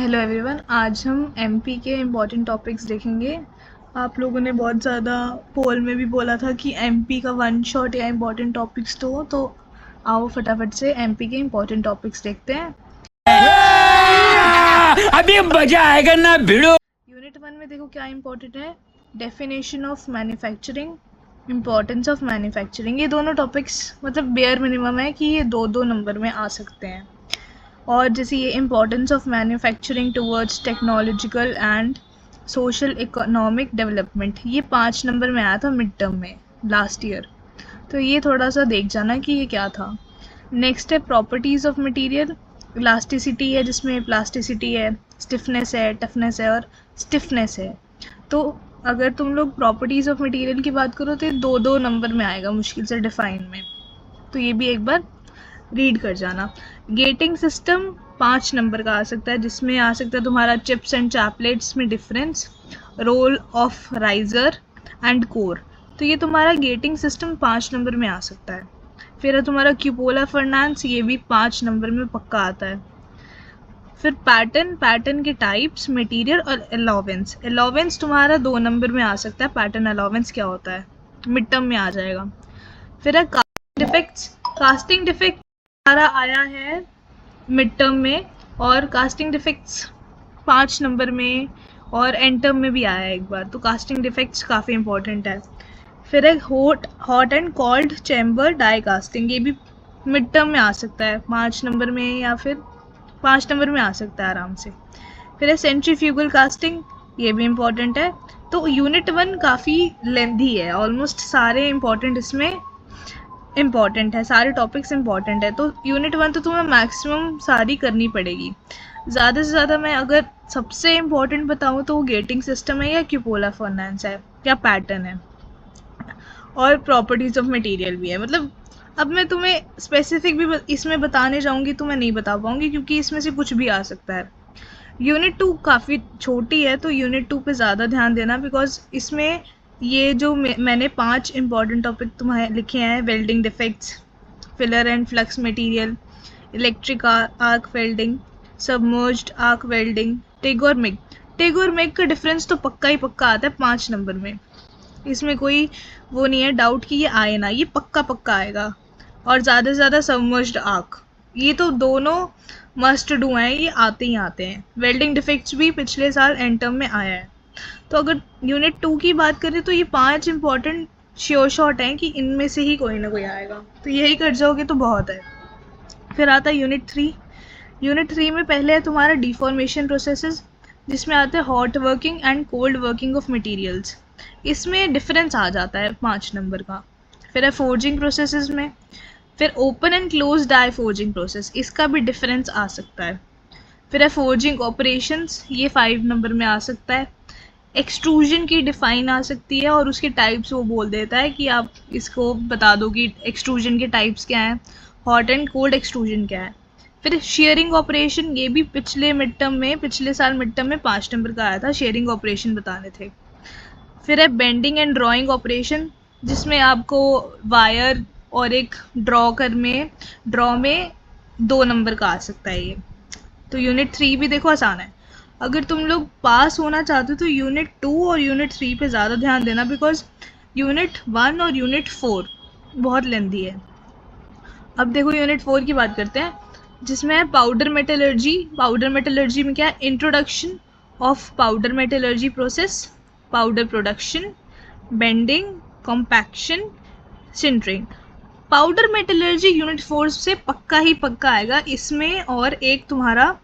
Hello everyone, आज हम MP के इम्पॉर्टेंट टॉपिक्स देखेंगे। आप लोगों ने बहुत ज़्यादा पोल में भी बोला था कि एमपी का वन शॉट या इम्पॉर्टेंट टॉपिक्स तो आओ फटाफट से एमपी के इम्पॉर्टेंट टॉपिक्स देखते हैं। अभी मजा आएगा ना भिड़ो। यूनिट 1 में देखो क्या इम्पोर्टेंट है। Definition of manufacturing, importance of manufacturing. ये दोनों टॉपिक्स मतलब बेयर मिनिमम है कि ये दो नंबर में आ सकते हैं। और जैसे ये importance of manufacturing towards technological and social economic development, ये 5 नंबर में आया था मिड टर्म में लास्ट ईयर। तो ये थोड़ा सा देख जाना कि ये क्या था। नेक्स्ट है प्रॉपर्टीज़ ऑफ मटेरियल। इलास्टिसिटी है, जिसमें प्लास्टिसिटी है, स्टिफनेस है, टफनेस है और स्टिफनेस है। तो अगर तुम लोग प्रॉपर्टीज़ ऑफ मटेरियल की बात करो तो ये दो नंबर में आएगा मुश्किल से डिफाइन में। तो ये भी एक बार रीड कर जाना। गेटिंग सिस्टम 5 नंबर का आ सकता है, जिसमें आ सकता है तुम्हारा चिप्स एंड चैपलेट्स में difference, role of riser and core. तो ये तुम्हारा गेटिंग सिस्टम 5 नंबर में आ सकता है। फिर है तुम्हारा क्यूपोला फर्नांस, ये भी 5 नंबर में पक्का आता है। फिर पैटर्न के टाइप्स, मटेरियल और अलाउंस। अलाउंस तुम्हारा 2 नंबर में आ सकता है। पैटर्न अलाउंस क्या होता है, मिड टर्म में आ जाएगा। फिर है कास्टिंग डिफेक्ट्स। कास्टिंग डिफेक्ट हमारा आया है मिड टर्म में, और कास्टिंग डिफेक्ट्स 5 नंबर में और एंड टर्म में भी आया है एक बार। तो कास्टिंग डिफेक्ट्स काफ़ी इंपॉर्टेंट है। फिर एक hot and cold chamber die casting, ये भी मिड टर्म में आ सकता है 5 नंबर में, या फिर 5 नंबर में आ सकता है आराम से। फिर है सेंट्रीफ्यूगल कास्टिंग, ये भी इम्पॉर्टेंट है। तो यूनिट 1 काफ़ी लेंथी है, ऑलमोस्ट सारे इम्पॉर्टेंट इसमें इम्पॉर्टेंट है, सारे टॉपिक्स इम्पॉर्टेंट है। तो यूनिट 1 तो तुम्हें मैक्सिमम सारी करनी पड़ेगी। ज़्यादा से ज़्यादा मैं अगर सबसे इम्पॉर्टेंट बताऊँ तो वो गेटिंग सिस्टम है, या क्यूपोला फर्नांस है, या पैटर्न है, और प्रॉपर्टीज़ ऑफ मटेरियल भी है। मतलब अब मैं तुम्हें स्पेसिफिक भी इसमें बताने जाऊँगी तो मैं नहीं बता पाऊँगी, क्योंकि इसमें से कुछ भी आ सकता है। यूनिट 2 काफ़ी छोटी है, तो यूनिट 2 पे ज़्यादा ध्यान देना, बिकॉज इसमें ये जो मैंने 5 इंपॉर्टेंट टॉपिक तुम्हारे लिखे हैं, welding defects, filler and flux material, electric arc welding, submerged arc welding, TIG और मिग। टिग और मिग का डिफरेंस तो पक्का ही पक्का आता है 5 नंबर में, इसमें कोई वो नहीं है डाउट कि ये आए ना, ये पक्का पक्का आएगा। और ज़्यादा से ज़्यादा सबमर्ज्ड आर्क, ये तो दोनों मस्ट डू हैं, ये आते ही आते हैं। वेल्डिंग डिफेक्ट्स भी पिछले साल एंड टर्म में आया है। तो अगर यूनिट 2 की बात करें तो ये 5 इंपॉर्टेंट श्योर शॉट हैं कि इनमें से ही कोई ना कोई आएगा, तो यही कर जाओगे तो बहुत है। फिर आता है यूनिट 3। यूनिट 3 में पहले है तुम्हारा डिफॉर्मेशन प्रोसेसेस, जिसमें आता है hot working and cold working of materials. इसमें डिफरेंस आ जाता है 5 नंबर का। फिर है फोर्जिंग प्रोसेसेस में, फिर open and close die forging process, इसका भी डिफरेंस आ सकता है। फिर है फोर्जिंग ऑपरेशंस, ये 5 नंबर में आ सकता है। एक्सट्रूजन की डिफ़ाइन आ सकती है, और उसके टाइप्स वो बोल देता है कि आप इसको बता दो कि एक्सट्रूजन के टाइप्स क्या हैं, हॉट एंड कोल्ड एक्सट्रूजन क्या है। फिर शेयरिंग ऑपरेशन, ये भी पिछले साल मिड टर्म में 5 नंबर का आया था, शेयरिंग ऑपरेशन बताने थे। फिर है बेंडिंग एंड ड्राइंग ऑपरेशन, जिसमें आपको वायर और एक ड्रॉ में 2 नंबर का आ सकता है ये। तो यूनिट 3 भी देखो आसान है। अगर तुम लोग पास होना चाहते हो तो यूनिट 2 और यूनिट 3 पे ज़्यादा ध्यान देना, बिकॉज यूनिट 1 और यूनिट 4 बहुत लेंथी है। अब देखो यूनिट 4 की बात करते हैं, जिसमें है पाउडर मेटलर्जी। पाउडर मेटलर्जी में क्या है, introduction of powder metallurgy process, powder production, bending, compaction, sintering. Powder metallurgy unit 4 से पक्का ही पक्का आएगा इसमें, और एक तुम्हारा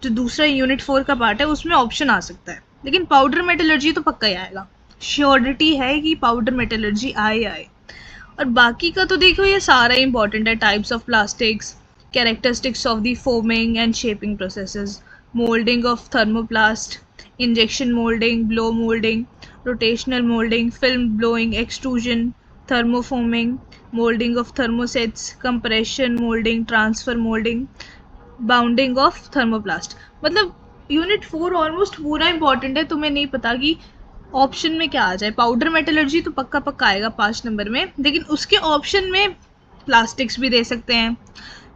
जो दूसरा यूनिट 4 का पार्ट है उसमें ऑप्शन आ सकता है, लेकिन पाउडर मेटलर्जी तो पक्का ही आएगा। श्योरिटी है कि पाउडर मेटलर्जी आए। और बाकी का तो देखो ये सारा इंपॉर्टेंट है। Types of plastics, characteristics of the forming and shaping processes, moulding of thermoplast, injection moulding, blow moulding, rotational moulding, film blowing, extrusion, thermoforming, moulding of thermosets, compression moulding, transfer moulding, bonding of thermoplast. मतलब unit 4 almost पूरा important है। तुम्हें नहीं पता कि option में क्या आ जाए। पाउडर मेटलर्जी तो पक्का पक्का आएगा 5 नंबर में, लेकिन उसके ऑप्शन में प्लास्टिक्स भी दे सकते हैं,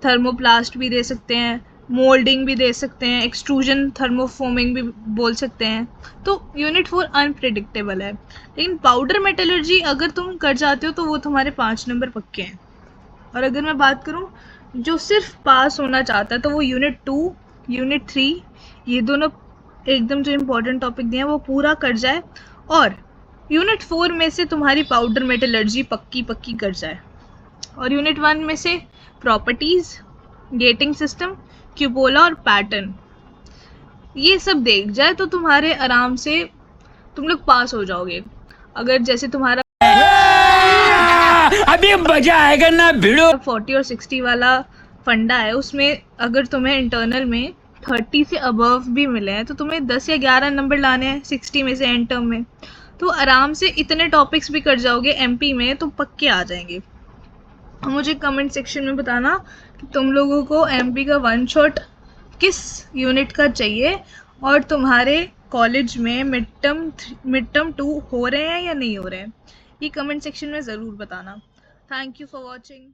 थर्मोप्लास्ट भी दे सकते हैं, मोल्डिंग भी दे सकते हैं, एक्सट्रूजन थर्मोफॉर्मिंग भी बोल सकते हैं। तो यूनिट 4 अनप्रिडिक्टेबल है। लेकिन पाउडर मेटलर्जी अगर तुम कर जाते हो तो वो तुम्हारे 5 नंबर पक्के हैं। और अगर मैं बात करूँ जो सिर्फ पास होना चाहता है तो वो यूनिट 2 यूनिट 3 ये दोनों एकदम जो इम्पोर्टेंट टॉपिक दिए हैं वो पूरा कर जाए और यूनिट 4 में से तुम्हारी पाउडर मेटलर्जी पक्की कर जाए और यूनिट 1 में से प्रॉपर्टीज, गेटिंग सिस्टम, क्यूपोला और पैटर्न ये सब देख जाए तो तुम्हारे आराम से तुम लोग पास हो जाओगे। अगर जैसे तुम्हारा अभी मजा आएगा ना भिड़ो। 40 और 60 वाला फंडा है उसमें अगर तुम्हें इंटरनल में 30 से अबव भी मिले हैं तो तुम्हें 10 या 11 नंबर लाने हैं 60 में से एंड टर्म में, तो आराम से इतने टॉपिक्स भी कर जाओगे एमपी में तो पक्के आ जाएंगे। मुझे कमेंट सेक्शन में बताना कि तुम लोगों को एमपी का वन शॉट किस यूनिट का चाहिए और तुम्हारे कॉलेज में मिड टर्म 2 हो रहे हैं या नहीं हो रहे हैं, ये कमेंट सेक्शन में ज़रूर बताना। Thank you for watching.